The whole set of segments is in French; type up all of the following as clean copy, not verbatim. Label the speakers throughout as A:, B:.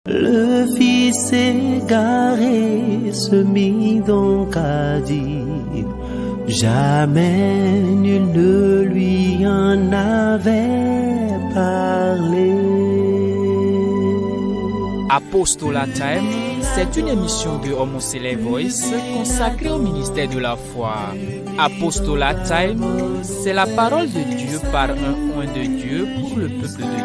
A: Le fils égaré se mit donc à dire, jamais nul ne lui en avait parlé.
B: Apostolat Time, c'est une émission de Homoseley Voice consacrée au ministère de la foi. Apostolat Time, c'est la parole de Dieu par un oint de Dieu pour le peuple de Dieu.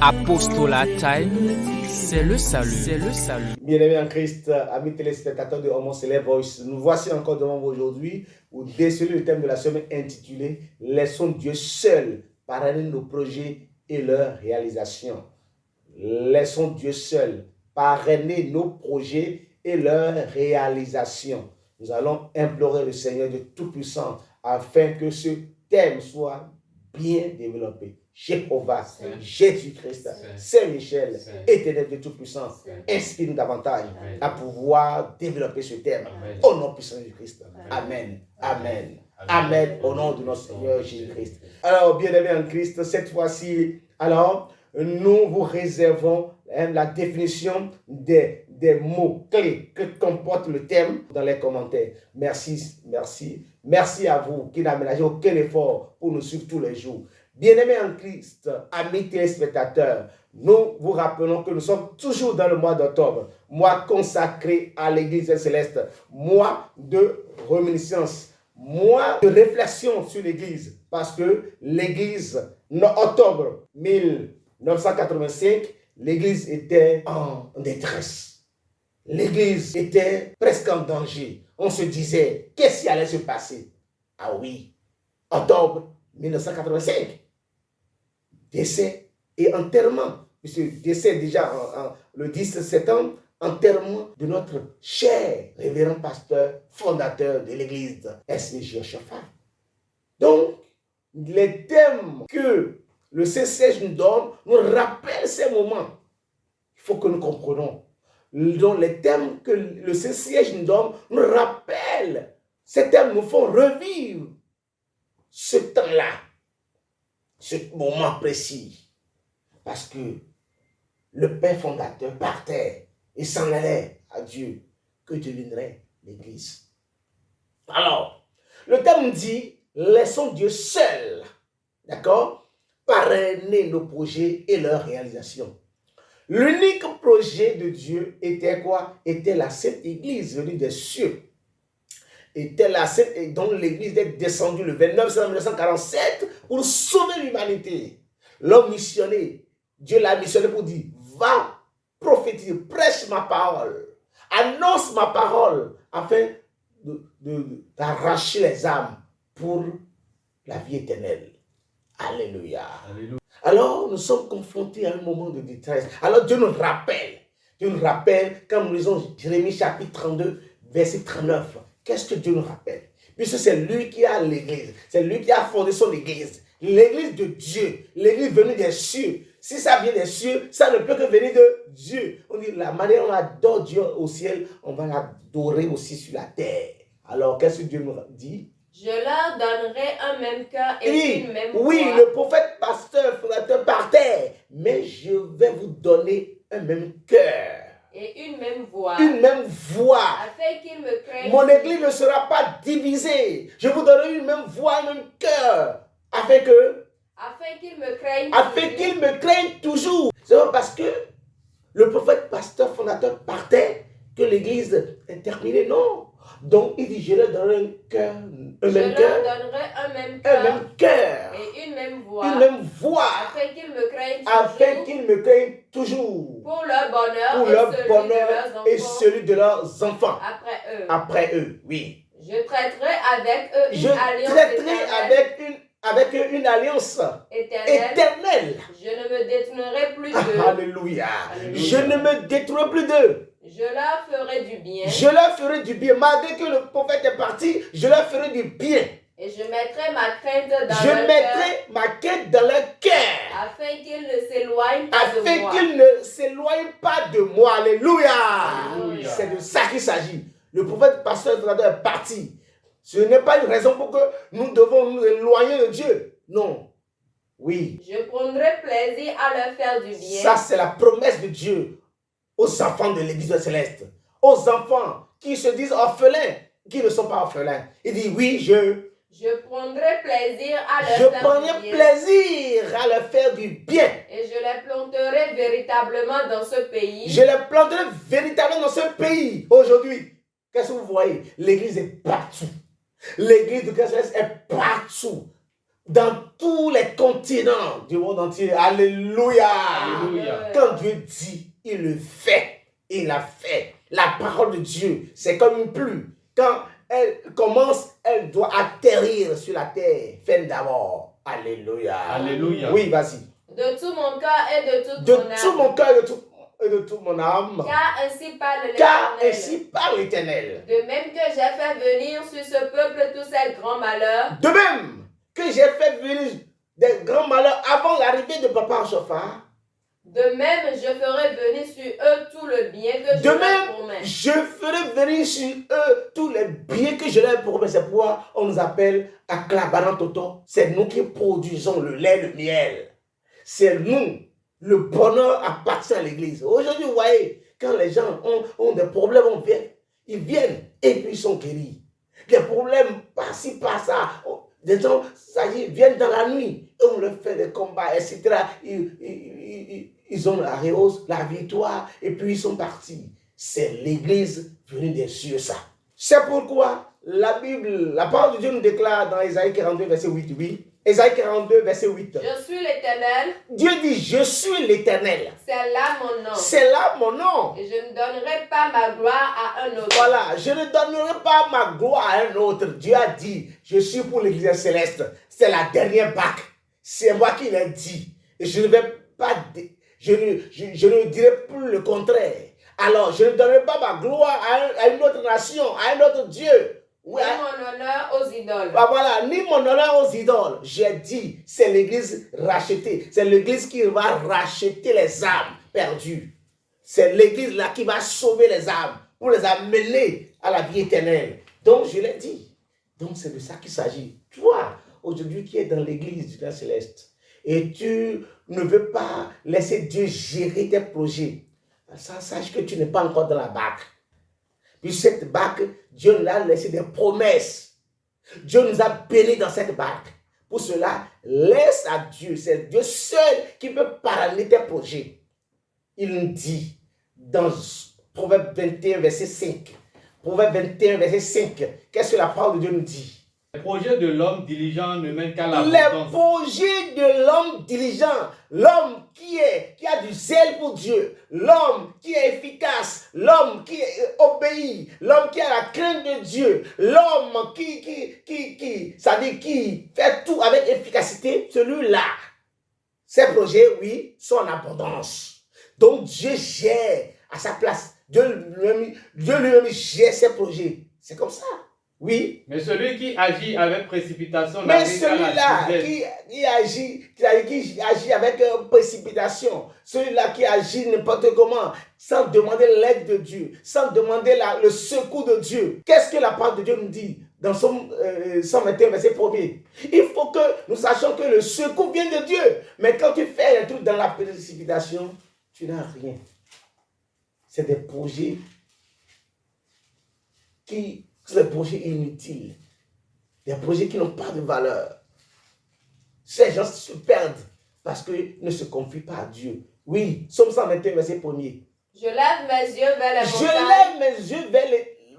B: Apostolat Time, c'est le salut, c'est le salut.
C: Bien-aimés en Christ, amis téléspectateurs de Homoseley Voice, nous voici encore devant vous aujourd'hui pour déceler le thème de la semaine intitulé « Laissons Dieu seul parrainer nos projets et leurs réalisations ». Laissons Dieu seul parrainer nos projets et leurs réalisations. Nous allons implorer le Seigneur de Tout-Puissant afin que ce thème soit bien développé. Jéhovah, Jésus-Christ, Saint-Michel, Éternel de Tout-Puissant, inspire-nous davantage à pouvoir développer ce thème. Au nom puissant de Christ. Amen. Amen. Amen. Au nom de notre Seigneur Jésus-Christ. Alors, bien-aimés en Christ, cette fois-ci, nous vous réservons la définition des mots-clés que comporte le thème dans les commentaires. Merci à vous qui n'aménagez aucun effort pour nous suivre tous les jours. Bien-aimés en Christ, amis téléspectateurs, nous vous rappelons que nous sommes toujours dans le mois d'octobre, mois consacré à l'Église céleste, mois de réminiscence, mois de réflexion sur l'Église, parce que l'Église, en octobre 1985, l'Église était en détresse. L'Église était presque en danger. On se disait, qu'est-ce qui allait se passer? Ah oui, octobre 1985. Décès et enterrement. Puisque décès déjà le 10 septembre, enterrement de notre cher révérend pasteur, fondateur de l'Église, S.M. Chaffa. Donc, les thèmes que le CCH nous donne nous rappellent ces moments. Il faut que nous comprenions. Donc, les thèmes que le CCH nous donne nous rappellent. Ces thèmes nous font revivre ce temps-là, ce moment précis. Parce que le Père fondateur partait et s'en allait à Dieu. Que deviendrait l'Église? Alors, le thème dit, laissons Dieu seul. D'accord? Parrainer nos projets et leurs réalisations. L'unique projet de Dieu était quoi? Était la Sainte Église venue des cieux. Était la Sainte, et donc l'Église est descendue le 29 septembre 1947 pour sauver l'humanité. L'homme missionné, Dieu l'a missionné pour dire, va prophétiser, prêche ma parole, annonce ma parole, afin d'arracher les âmes pour la vie éternelle. Alléluia. Alléluia. Alors, nous sommes confrontés à un moment de détresse. Alors, Dieu nous rappelle. Dieu nous rappelle, quand nous lisons Jérémie chapitre 32, verset 39. Qu'est-ce que Dieu nous rappelle? Puisque c'est lui qui a l'Église. C'est lui qui a fondé son Église. L'Église de Dieu. L'Église venue des cieux. Si ça vient des cieux, ça ne peut que venir de Dieu. On dit, la manière dont on adore Dieu au ciel, on va l'adorer aussi sur la terre. Alors, qu'est-ce que Dieu nous dit?
D: Je leur donnerai un même cœur et une même voix.
C: Oui, le prophète, pasteur, fondateur partait. Mais je vais vous donner un même cœur.
D: Et une même voix.
C: Une même voix.
D: Afin qu'ils me craignent.
C: Mon église ne sera pas divisée. Je vous donnerai une même voix, un même cœur. Afin
D: qu'ils me craignent.
C: Afin qu'ils me craignent toujours. C'est pas parce que le prophète, pasteur, fondateur partait que l'église est terminée. Non. Donc, il dit, je leur donnerai un cœur, un même cœur.
D: Je leur donnerai un même cœur.
C: Un même cœur.
D: Et une même voix.
C: Une même voix.
D: Afin qu'ils me craignent toujours.
C: Afin qu'ils me craignent toujours.
D: Pour leur bonheur.
C: Pour leur bonheur et celui de leurs enfants.
D: Après eux.
C: Après eux, oui.
D: Je traiterai avec eux une alliance.
C: Je traiterai avec eux une alliance éternelle.
D: Je ne me détournerai plus d'eux.
C: Alléluia. Je ne me détournerai plus d'eux.
D: Je leur ferai du bien.
C: Je leur ferai du bien. Malgré que le prophète est parti, je leur ferai du bien.
D: Et je mettrai ma crainte dans leur cœur.
C: Je mettrai ma crainte dans leur cœur.
D: Afin qu'ils ne s'éloignent pas de moi.
C: Afin qu'ils ne s'éloignent pas de moi. Alléluia. Alléluia. C'est de ça qu'il s'agit. Le prophète pasteur est parti. Ce n'est pas une raison pour que nous devons nous éloigner de Dieu. Non. Oui.
D: Je prendrai plaisir à leur faire du bien.
C: Ça, c'est la promesse de Dieu. aux enfants de l'Église céleste, aux enfants qui se disent orphelins, qui ne sont pas orphelins. Il dit, oui,
D: je prendrai plaisir à leur
C: faire du bien.
D: Et je les planterai véritablement dans ce pays.
C: Je les planterai véritablement dans ce pays. Aujourd'hui, qu'est-ce que vous voyez? L'église est partout. L'église de Christ céleste est partout. Dans tous les continents du monde entier. Alléluia.
D: Alléluia.
C: Quand Dieu dit, il le fait. Il l'a fait. La parole de Dieu, c'est comme une pluie. Quand elle commence, elle doit atterrir sur la terre. Faites d'abord. Alléluia.
E: Alléluia.
C: Oui, vas-y.
D: De tout mon cœur et de toute
C: De
D: mon âme.
C: tout mon cœur et de toute mon âme.
D: Car ainsi parle
C: Car
D: l'Éternel.
C: ainsi parle l'Éternel.
D: De même que j'ai fait venir sur ce peuple tous ces grands malheurs.
C: De même que j'ai fait venir des grands malheurs avant l'arrivée de Papa en chauffard.
D: De même, je ferai venir sur eux tout le bien que je
C: De
D: leur
C: même,
D: promets.
C: je ferai venir sur eux tous les biens que je leur promets. C'est pourquoi on nous appelle Aklabaran Toto. C'est nous qui produisons le lait, le miel. C'est nous. Le bonheur appartient à l'église. Aujourd'hui, vous voyez, quand les gens ont des problèmes, ils viennent et puis ils sont guéris. Des problèmes par-ci, par-ça. Des gens, ça y est, viennent dans la nuit. On leur fait des combats, etc. Ils ont la réhausse, la victoire, et puis ils sont partis. C'est l'église venue des cieux, ça. C'est pourquoi la Bible, la parole de Dieu nous déclare dans Ésaïe 42, verset 8, oui. Ésaïe 42, verset 8.
D: Je suis l'Éternel.
C: Dieu dit, je suis l'Éternel.
D: C'est là mon nom.
C: C'est là mon nom.
D: Et je ne donnerai pas ma gloire à un autre.
C: Voilà, je ne donnerai pas ma gloire à un autre. Dieu a dit, je suis pour l'église céleste. C'est la dernière bac. C'est moi qui l'ai dit. Et je ne vais pas, je ne dirai plus le contraire. Alors, je ne donnerai pas ma gloire à une autre nation, à un autre Dieu.
D: Ni mon honneur aux idoles.
C: Ah, voilà, ni mon honneur aux idoles. J'ai dit, c'est l'église rachetée. C'est l'église qui va racheter les âmes perdues. C'est l'église là qui va sauver les âmes pour les amener à la vie éternelle. Donc, je l'ai dit. Donc, c'est de ça qu'il s'agit. Toi, aujourd'hui, qui es dans l'église du Christ céleste et tu ne veux pas laisser Dieu gérer tes projets, sache que tu n'es pas encore dans la barque. Puis cette barque, Dieu nous a laissé des promesses. Dieu nous a bénis dans cette barque. Pour cela, laisse à Dieu. C'est Dieu seul qui peut paralyser tes projets. Il nous dit dans Proverbe 21, verset 5. Proverbe 21, verset 5. Qu'est-ce que la parole de Dieu nous dit?
E: Les projets de l'homme diligent ne mènent qu'à la
C: Les
E: repentance.
C: projets de l'homme diligent, l'homme qui a du zèle pour Dieu, l'homme qui est efficace, l'homme qui obéit, l'homme qui a la crainte de Dieu, l'homme qui fait tout avec efficacité, celui-là, ces projets, oui, sont en abondance. Donc Dieu gère à sa place. Dieu lui-même gère ses projets. C'est comme ça. Oui.
E: Mais celui qui agit avec précipitation
C: Mais
E: n'arrive qu'à la
C: celui-là
E: disette.
C: qui agit avec précipitation, celui-là qui agit n'importe comment, sans demander l'aide de Dieu, sans demander le secours de Dieu. Qu'est-ce que la parole de Dieu nous dit dans Somme 121, verset 1er? Il faut que nous sachions que le secours vient de Dieu. Mais quand tu fais un truc dans la précipitation, tu n'as rien. C'est des projets c'est des projets inutiles, des projets qui n'ont pas de valeur. Ces gens se perdent parce qu'ils ne se confient pas à Dieu. Oui, Somme 121, verset 1er.
D: Je lève mes yeux vers les montagnes.
C: Je lève mes yeux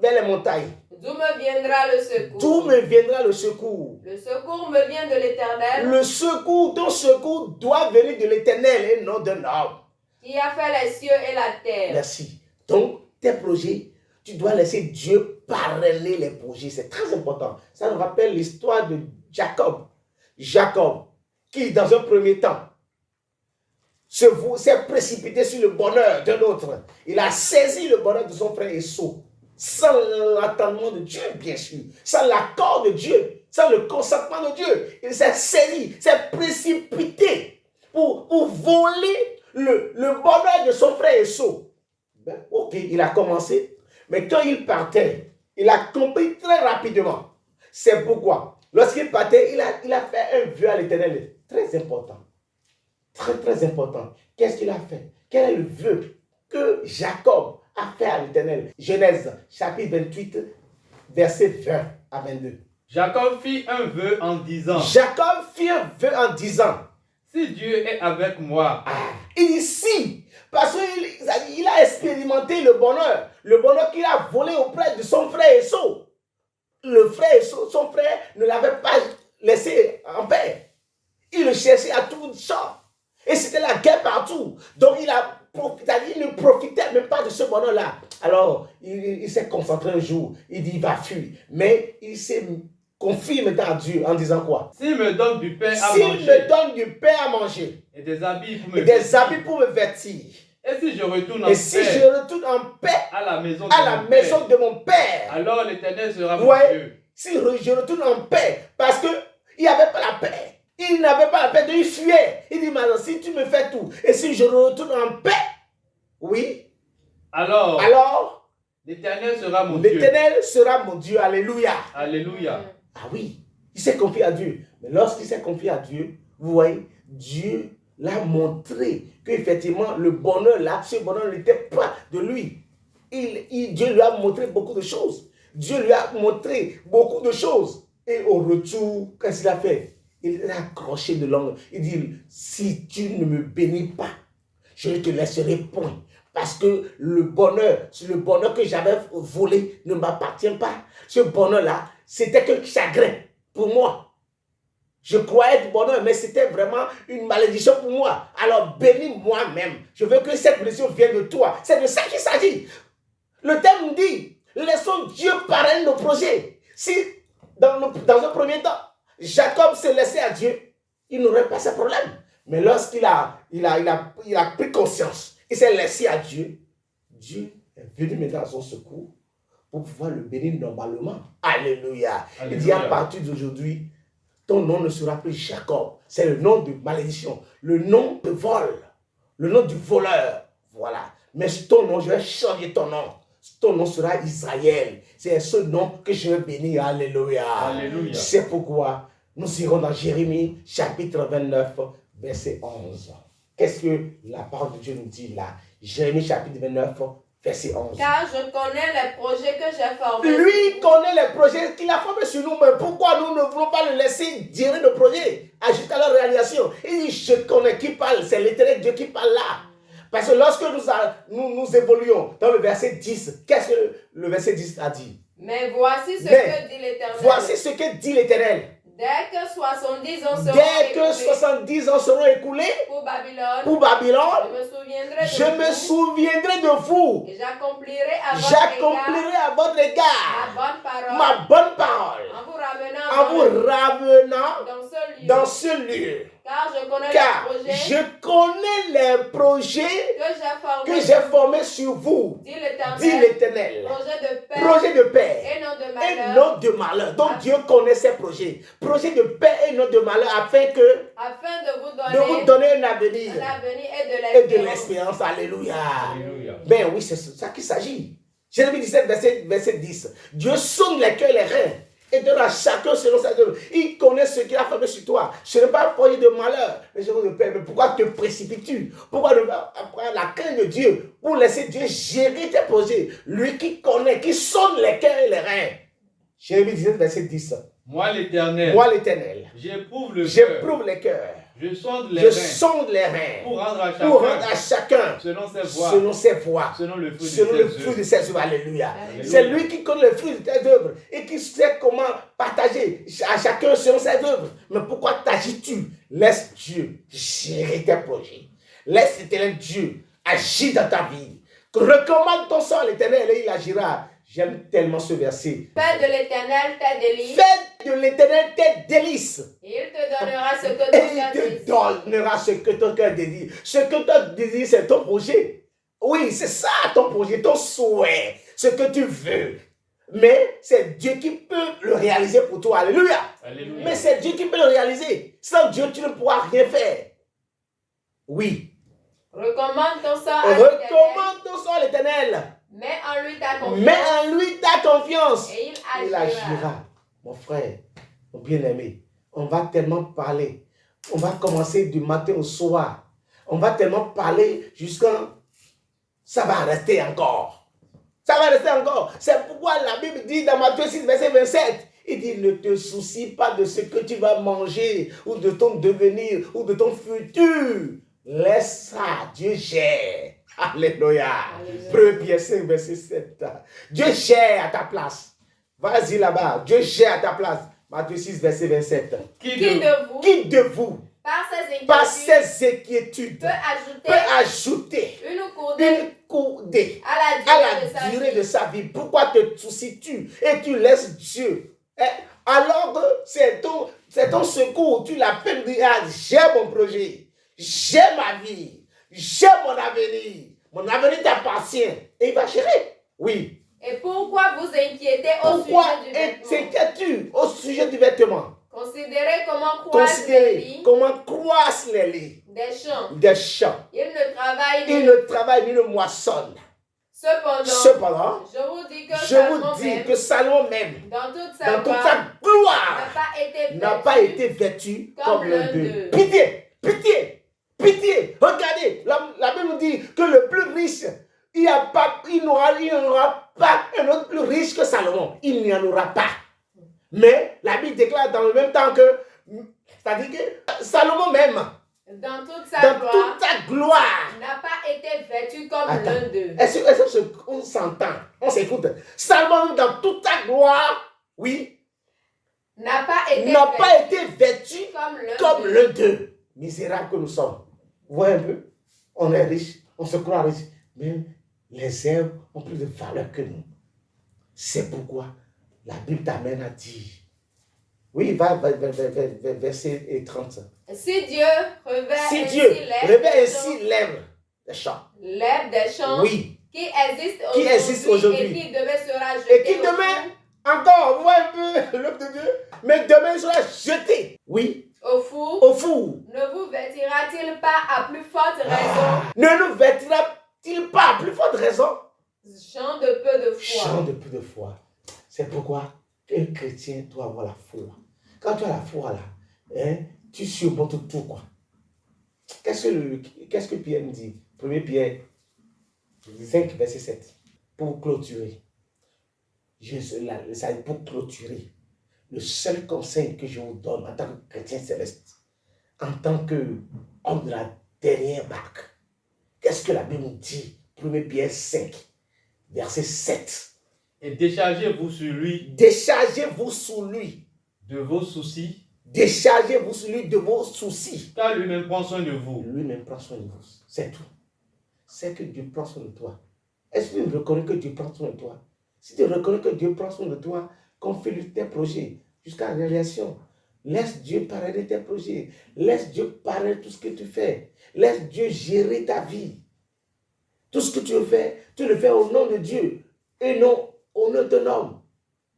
C: vers les montagnes.
D: D'où me viendra le secours?
C: D'où me viendra le secours?
D: Le secours me vient de l'Éternel.
C: Le secours, ton secours doit venir de l'Éternel et non d'un homme.
D: Qui a fait les cieux et la terre.
C: Merci. Donc, tes projets, tu dois laisser Dieu parrainer les projets. C'est très important. Ça nous rappelle l'histoire de Jacob. Jacob, qui dans un premier temps s'est précipité sur le bonheur d'un autre. Il a saisi le bonheur de son frère Esau. Sans l'entendement de Dieu, bien sûr. Sans l'accord de Dieu. Sans le consentement de Dieu. Il s'est saisi, s'est précipité pour voler le bonheur de son frère Esau. Ok, il a commencé. Mais quand il partait, il a compris très rapidement. C'est pourquoi, lorsqu'il partait, il a fait un vœu à l'Éternel. Très important. Très, très important. Qu'est-ce qu'il a fait? Quel est le vœu que Jacob a fait à l'Éternel. Genèse, chapitre 28, verset 20 à 22.
E: Jacob fit un vœu en disant,
C: Jacob fit un vœu en disant,
E: si Dieu est avec moi,
C: il dit si, parce qu'il a expérimenté le bonheur qu'il a volé auprès de son frère Esau. Le frère Esau, son frère, ne l'avait pas laissé en paix. Il le cherchait à tout champ. Et c'était la guerre partout. Donc il ne profitait même pas de ce bonheur-là. Alors, il s'est concentré un jour. Il dit, il va fuir. Mais il s'est confié maintenant à Dieu en disant quoi?
E: s'il me donne du pain à
C: S'il
E: manger
C: me donne du pain à manger
E: et des habits pour me
C: et des
E: vêtir,
C: habits pour me vêtir,
E: et si je retourne en
C: et si
E: paix
C: je retourne en paix
E: à la maison
C: à la maison de mon père,
E: alors l'Éternel sera mon
C: ouais,
E: Dieu.
C: si je retourne en paix, parce qu'il n'y avait pas la paix. Il n'avait pas la paix, donc il fuyait. Il dit maintenant, si tu me fais tout, et si je retourne en paix, oui, alors
E: l'Éternel sera mon Dieu.
C: l'Éternel sera mon Dieu. Alléluia.
E: Alléluia.
C: Ah oui, il s'est confié à Dieu. Mais lorsqu'il s'est confié à Dieu, vous voyez, Dieu l'a montré qu'effectivement, le bonheur là, ce bonheur n'était pas de lui. Dieu lui a montré beaucoup de choses. Dieu lui a montré beaucoup de choses. Et au retour, qu'est-ce qu'il a fait? Il l'a accroché de langue. Il dit, si tu ne me bénis pas, je ne te laisserai point. Parce que le bonheur que j'avais volé ne m'appartient pas. Ce bonheur-là, c'était que chagrin pour moi. Je croyais être bonheur, mais c'était vraiment une malédiction pour moi. Alors bénis moi-même. Je veux que cette blessure vienne de toi. C'est de ça qu'il s'agit. Le thème dit, laissons Dieu parrainer nos projets. Si, dans un premier temps, Jacob s'est laissé à Dieu, il n'aurait pas ce problème. Mais lorsqu'il a pris conscience, il s'est laissé à Dieu, Dieu est venu maintenant à son secours pour pouvoir le bénir normalement. Alléluia. Il dit à partir d'aujourd'hui, ton nom ne sera plus Jacob. C'est le nom de malédiction, le nom de vol, le nom du voleur. Voilà. Mais ton nom, je vais changer ton nom. Ton nom sera Israël. C'est ce nom que je vais bénir. Alléluia.
E: Alléluia.
C: C'est pourquoi nous irons dans Jérémie chapitre 29, verset 11. Qu'est-ce que la parole de Dieu nous dit là? Jérémie chapitre 29, verset 11.
D: Car je connais les projets que j'ai formés.
C: Lui connaît les projets qu'il a formés sur nous, mais pourquoi nous ne voulons pas le laisser dire nos projets jusqu'à leur réalisation? Il dit, je connais qui parle, c'est l'Éternel Dieu qui parle là. Parce que lorsque nous évoluons dans le verset 10, qu'est-ce que le verset 10 a dit?
D: Mais voici ce que dit l'Éternel.
C: Voici ce que dit l'Éternel.
D: Dès que 70 ans seront écoulés
C: pour
D: Babylone,
C: Babylone,
D: je me souviendrai
C: de vous.
D: et j'accomplirai à
C: votre égard ma bonne parole
D: en vous ramenant
C: dans ce lieu.
D: Car
C: je connais les projets que j'ai formés sur vous, dit l'Éternel. Projet de paix et non de malheur. Donc Dieu connaît ses projets. Projet de paix et non de malheur afin de vous donner un avenir et de l'espérance. Alléluia. Ben oui, c'est ça qu'il s'agit. Jérémie 17, verset 10. Dieu sonde les cœurs et les reins et donnera à chacun selon sa œuvre. Il connaît ce qu'il a formé sur toi. Ce n'est pas un projet de malheur, mais je veux de paix. Mais pourquoi te précipites-tu? Pourquoi ne pas prendre la crainte de Dieu pour laisser Dieu gérer tes projets? Lui qui connaît, qui sonde les cœurs et les reins. Jérémie 17, verset 10.
E: Moi l'Éternel,
C: j'éprouve les cœurs.
E: Je sonde les reins
C: pour rendre à chacun selon ses voies, selon le fruit de ses œuvres. Alléluia. C'est lui qui connaît le fruit de tes œuvres et qui sait comment partager à chacun selon ses œuvres. Mais pourquoi t'agis-tu? Laisse Dieu gérer tes projets. Laisse l'Éternel Dieu agir dans ta vie. Recommande ton sang à l'Éternel et il agira. J'aime tellement ce verset.
D: Fais de l'Éternel tes délices.
C: Fais de l'Éternel tes délices.
D: Et il te donnera ce que ton cœur désire.
C: Il te donnera ce que ton cœur désire. Ce que ton désir, c'est ton projet. Oui, c'est ça ton projet, ton souhait, ce que tu veux. Mais c'est Dieu qui peut le réaliser pour toi. Alléluia.
E: Alléluia.
C: Mais c'est Dieu qui peut le réaliser. Sans Dieu, tu ne pourras rien faire. Oui.
D: Recommande ton sang à
C: l'Éternel.
D: Mets en lui ta confiance. Et il
C: agira. Mon frère, mon bien-aimé, on va tellement parler. On va commencer du matin au soir. On va tellement parler jusqu'à ça va rester encore. Ça va rester encore. C'est pourquoi la Bible dit dans Matthieu 6, verset 27, il dit, ne te soucie pas de ce que tu vas manger, ou de ton devenir, ou de ton futur. Laisse ça, Dieu gère. Alléluia. 1 Pierre 5, verset 7. Dieu gère à ta place. Vas-y là-bas, Dieu gère à ta place. Matthieu 6, verset 27.
D: Qui de vous,
C: par ses inquiétudes,
D: peut
C: ajouter une courdée
D: à la
C: durée de sa vie. Pourquoi te soucies-tu et tu laisses Dieu? Alors que c'est ton secours, tu l'appelles, j'ai mon projet, j'ai ma vie, j'ai mon avenir. Mon avenir t'appartient et il va gérer. Oui.
D: Et pourquoi vous inquiétez au sujet du vêtement?
C: Pourquoi t'inquiètes-tu au sujet du vêtement?
D: Considérez comment
C: croissent les lits
D: des champs.
C: Ils ne travaillent ni ne moissonnent. Cependant,
D: je vous dis que
C: Salomon même, dans toute sa gloire, n'a pas été vêtu comme l'un d'eux. Pitié. Regardez, la Bible dit que le plus riche, il n'aura pas un autre plus riche que Salomon. Il n'y en aura pas. Mais la Bible déclare dans le même temps que, c'est-à-dire que Salomon même,
D: dans toute sa
C: gloire,
D: n'a pas été vêtu comme l'un d'eux.
C: Est-ce qu'on s'entend? On s'écoute. Salomon, dans toute sa gloire, oui,
D: n'a pas été
C: vêtu comme l'un d'eux. Misérables que nous sommes. Vous voyez un peu? On est riche, on se croit riche. Mais les herbes ont plus de valeur que nous. C'est pourquoi la Bible t'amène à dire. Oui, va verset 30.
D: Si Dieu revêt ainsi l'herbe
C: des champs.
D: L'herbe des champs.
C: Oui.
D: Qui existe aujourd'hui. Et qui demain sera jeté.
C: Et qui demain, encore, vous voyez un peu l'œuvre de Dieu. Mais demain il sera jeté. Oui.
D: Au four. Ne vous vêtira-t-il pas à plus forte raison?
C: Ne nous vêtira-t-il pas à plus forte raison?
D: Gens de peu de foi.
C: C'est pourquoi un chrétien doit avoir la foi. Quand tu as la foi là, tu surmontes tout quoi. Qu'est-ce que Pierre nous dit? 1 Pierre 5, verset 7. Pour clôturer. Pour clôturer. Le seul conseil que je vous donne en tant que chrétien céleste, en tant qu'homme de la dernière barque, qu'est-ce que la Bible nous dit? 1 Pierre 5, verset 7.
E: Et déchargez-vous sur lui.
C: Déchargez-vous sur lui.
E: De vos soucis.
C: Déchargez-vous sur lui de vos soucis.
E: Car lui-même prend soin de vous.
C: Lui-même prend soin de vous. C'est tout. C'est que Dieu prend soin de toi. Est-ce que tu reconnais que Dieu prend soin de toi? Si tu reconnais que Dieu prend soin de toi, qu'on fait tes projets jusqu'à la réalisation, laisse Dieu parler tes projets. Laisse Dieu parler tout ce que tu fais. Laisse Dieu gérer ta vie. Tout ce que tu le fais au nom de Dieu et non au nom d'un homme.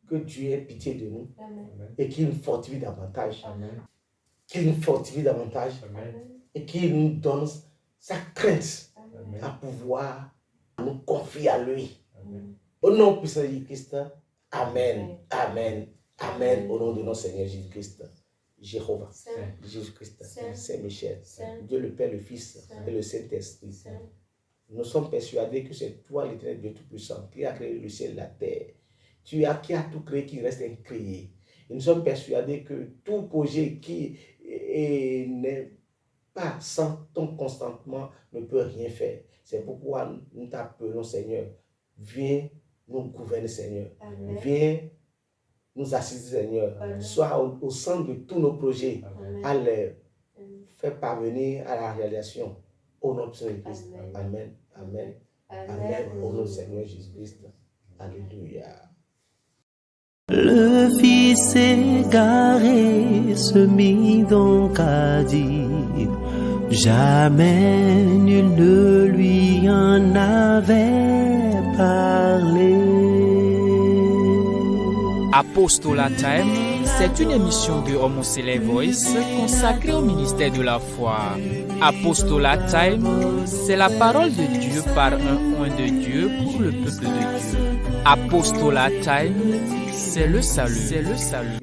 C: Que Dieu ait pitié de nous. Amen. Et qu'il nous fortifie davantage.
E: Amen.
C: Qu'il nous fortifie davantage.
E: Amen.
C: Et qu'il nous donne sa crainte.
E: Amen.
C: À pouvoir nous confier à lui.
E: Amen.
C: Au nom puissant de Jésus-Christ. Amen. Amen. Amen. Au nom de notre Seigneur Jésus-Christ. Jéhovah. Jésus-Christ. Saint-Michel. Dieu le Père, le Fils et le Saint-Esprit. Nous sommes persuadés que c'est toi, l'Éternel Dieu Tout-Puissant, qui a créé le ciel et la terre. Qui a tout créé, qui reste incréé. Et nous sommes persuadés que tout projet qui n'est pas sans ton consentement ne peut rien faire. C'est pourquoi nous t'appelons, Seigneur. Viens nous gouverner, Seigneur.
D: Amen.
C: Viens nous assister, Seigneur.
D: Amen.
C: Sois au centre de tous nos projets.
E: Amen.
C: À les faire parvenir à la réalisation. Au nom de Jésus-Christ. Amen. Amen. Amen. Au nom du Seigneur Jésus-Christ. Alléluia.
A: Le fils égaré se mit donc à dire, jamais nul ne lui en avait parlé.
B: Apostolat Time, c'est une émission de Homoselect Voice consacrée au ministère de la foi. Apostolat Time, c'est la parole de Dieu par un oint de Dieu pour le peuple de Dieu. Apostolat Time, c'est le salut.